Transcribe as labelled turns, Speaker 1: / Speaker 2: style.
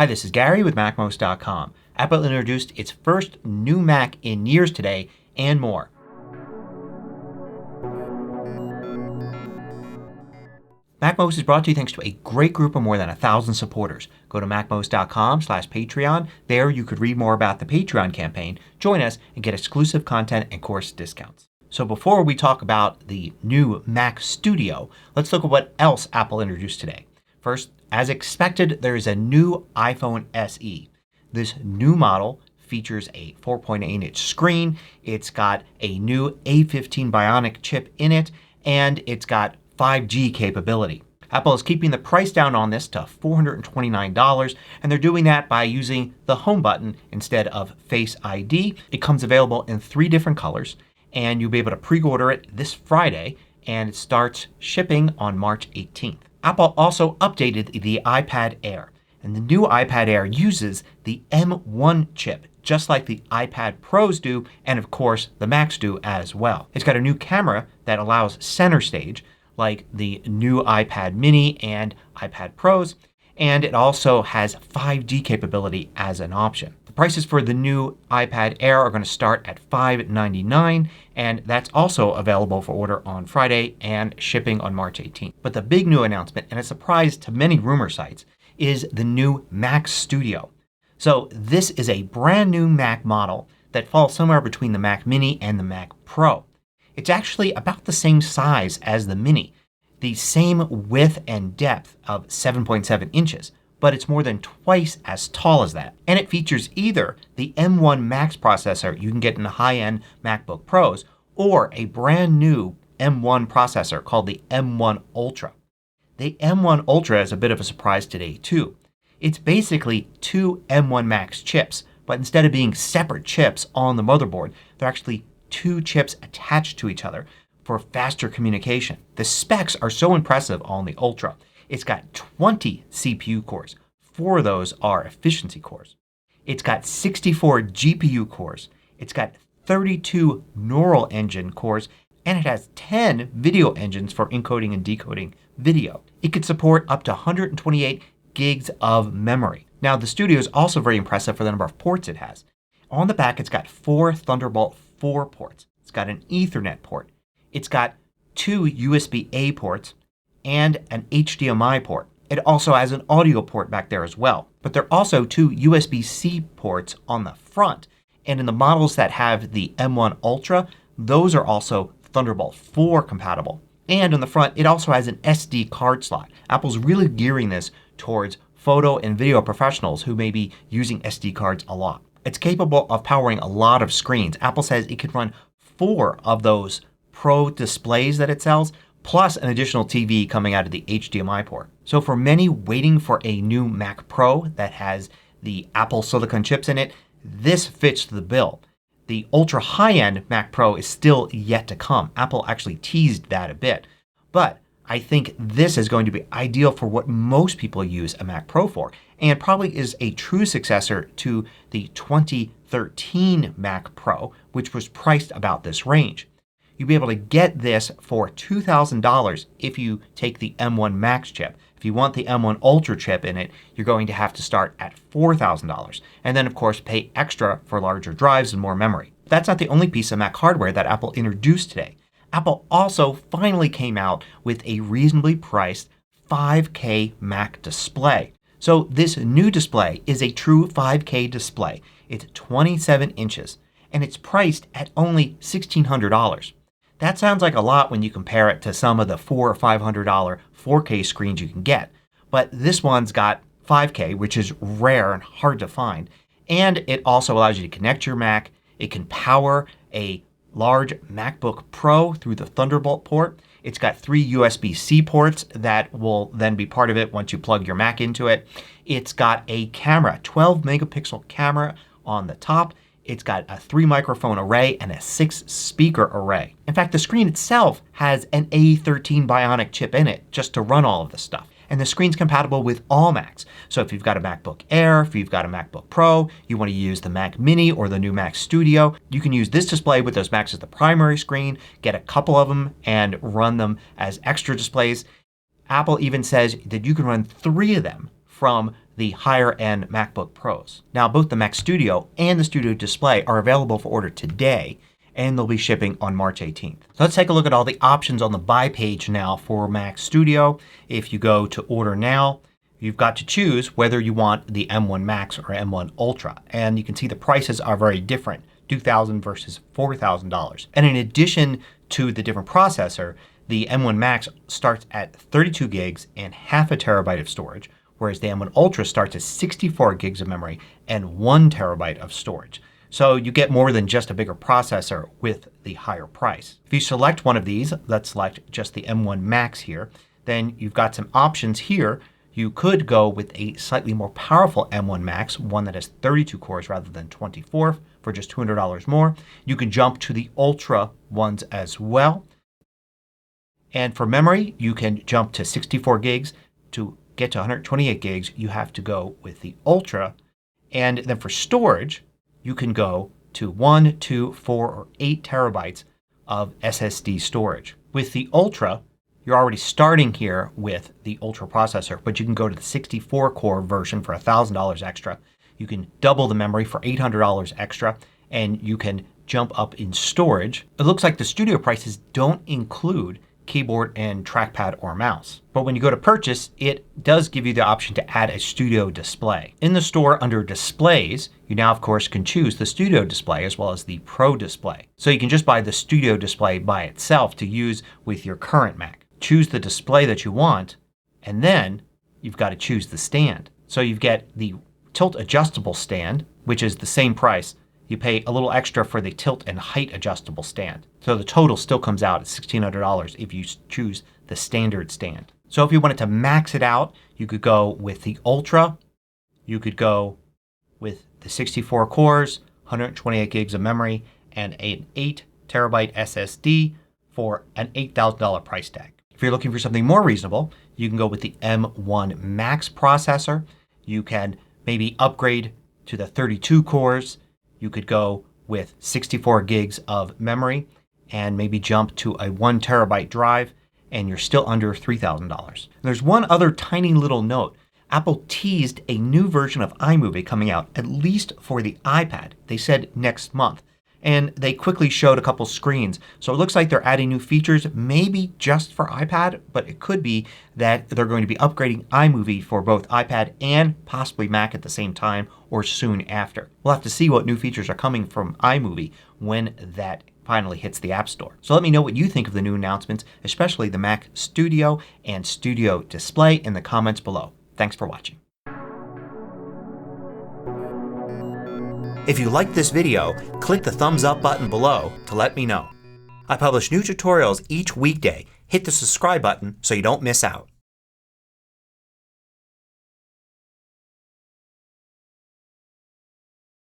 Speaker 1: Hi, this is Gary with MACMOST.com. Apple introduced its first new Mac in years today and more. MACMOST is brought to you thanks to a great group of more than 1,000 supporters. Go to MACMOST.com/Patreon. There you could read more about the Patreon campaign, join us, and get exclusive content and course discounts. So before we talk about the new Mac Studio, let's look at what else Apple introduced today. First, as expected, there is a new iPhone SE. This new model features a 4.8-inch screen. It's got a new A15 Bionic chip in it, and it's got 5G capability. Apple is keeping the price down on this to $429, and they're doing that by using the home button instead of Face ID. It comes available in 3 different colors, and you'll be able to pre-order it this Friday, and it starts shipping on March 18th. Apple also updated the iPad Air, and the new iPad Air uses the M1 chip just like the iPad Pros do, and of course the Macs do as well. It's got a new camera that allows center stage like the new iPad mini and iPad Pros, and it also has 5G capability as an option. The prices for the new iPad Air are going to start at $599, and that's also available for order on Friday and shipping on March 18th. But the big new announcement, and a surprise to many rumor sites, is the new Mac Studio. So this is a brand new Mac model that falls somewhere between the Mac Mini and the Mac Pro. It's actually about the same size as the Mini, the same width and depth of 7.7 inches, but it's more than twice as tall as that. And it features either the M1 Max processor you can get in the high-end MacBook Pros or a brand new M1 processor called the M1 Ultra. The M1 Ultra is a bit of a surprise today too. It's basically 2 M1 Max chips, but instead of being separate chips on the motherboard, they're actually 2 chips attached to each other for faster communication. The specs are so impressive on the Ultra. It's got 20 CPU cores. 4 of those are efficiency cores. It's got 64 GPU cores. It's got 32 neural engine cores, and it has 10 video engines for encoding and decoding video. It could support up to 128 gigs of memory. Now the Studio is also very impressive for the number of ports it has. On the back it's got 4 Thunderbolt 4 ports. It's got an Ethernet port. It's got 2 USB-A ports and an HDMI port. It also has an audio port back there as well. But there are also 2 USB-C ports on the front. And in the models that have the M1 Ultra, those are also Thunderbolt 4 compatible. And on the front it also has an SD card slot. Apple's really gearing this towards photo and video professionals who may be using SD cards a lot. It's capable of powering a lot of screens. Apple says it can run 4 of those Pro displays that it sells, plus an additional TV coming out of the HDMI port. So for many waiting for a new Mac Pro that has the Apple Silicon chips in it, this fits the bill. The ultra high-end Mac Pro is still yet to come. Apple actually teased that a bit. But I think this is going to be ideal for what most people use a Mac Pro for, and probably is a true successor to the 2013 Mac Pro, which was priced about this range. You'll be able to get this for $2,000 if you take the M1 Max chip. If you want the M1 Ultra chip in it, you're going to have to start at $4,000. And then of course pay extra for larger drives and more memory. That's not the only piece of Mac hardware that Apple introduced today. Apple also finally came out with a reasonably priced 5K Mac display. So this new display is a true 5K display. It's 27 inches and it's priced at only $1,600. That sounds like a lot when you compare it to some of the $400 or $500 4K screens you can get. But this one's got 5K, which is rare and hard to find. And it also allows you to connect your Mac. It can power a large MacBook Pro through the Thunderbolt port. It's got 3 USB-C ports that will then be part of it once you plug your Mac into it. It's got a camera, 12 megapixel camera on the top. It's got a 3 microphone array and a 6 speaker array. In fact, the screen itself has an A13 Bionic chip in it just to run all of this stuff. And the screen's compatible with all Macs. So if you've got a MacBook Air, if you've got a MacBook Pro, you want to use the Mac Mini or the new Mac Studio, you can use this display with those Macs as the primary screen, get a couple of them and run them as extra displays. Apple even says that you can run 3 of them from the higher end MacBook Pros. Now both the Mac Studio and the Studio Display are available for order today, and they'll be shipping on March 18th. So let's take a look at all the options on the buy page now for Mac Studio. If you go to order now, you've got to choose whether you want the M1 Max or M1 Ultra. And you can see the prices are very different. $2,000 versus $4,000. And in addition to the different processor, the M1 Max starts at 32 gigs and half a terabyte of storage, whereas the M1 Ultra starts at 64 gigs of memory and 1 terabyte of storage. So you get more than just a bigger processor with the higher price. If you select one of these, let's select just the M1 Max here, then you've got some options here. You could go with a slightly more powerful M1 Max, one that has 32 cores rather than 24 for just $200 more. You can jump to the Ultra ones as well. And for memory, you can jump to 64 gigs. To get to 128 gigs, you have to go with the Ultra. And then for storage, you can go to 1, 2, 4, or 8 terabytes of SSD storage. With the Ultra, you're already starting here with the Ultra processor, but you can go to the 64 core version for $1,000 extra. You can double the memory for $800 extra, and you can jump up in storage. It looks like the Studio prices don't include keyboard and trackpad or mouse. But when you go to purchase, it does give you the option to add a Studio display. In the store under Displays, you now of course can choose the Studio display as well as the Pro display. So you can just buy the Studio display by itself to use with your current Mac. Choose the display that you want, and then you've got to choose the stand. So you get the tilt adjustable stand, which is the same price. You pay a little extra for the tilt and height adjustable stand. So the total still comes out at $1,600 if you choose the standard stand. So if you wanted to max it out, you could go with the Ultra. You could go with the 64 cores, 128 gigs of memory, and an 8 terabyte SSD for an $8,000 price tag. If you're looking for something more reasonable, you can go with the M1 Max processor. You can maybe upgrade to the 32 cores. You could go with 64 gigs of memory and maybe jump to a 1 terabyte drive, and you're still under $3,000. There's one other tiny little note. Apple teased a new version of iMovie coming out, at least for the iPad. They said next month. And they quickly showed a couple screens. So it looks like they're adding new features, maybe just for iPad, but it could be that they're going to be upgrading iMovie for both iPad and possibly Mac at the same time or soon after. We'll have to see what new features are coming from iMovie when that finally hits the App Store. So let me know what you think of the new announcements, especially the Mac Studio and Studio Display, in the comments below. Thanks for watching. If you liked this video, click the thumbs up button below to let me know. I publish new tutorials each weekday. Hit the subscribe button so you don't miss out.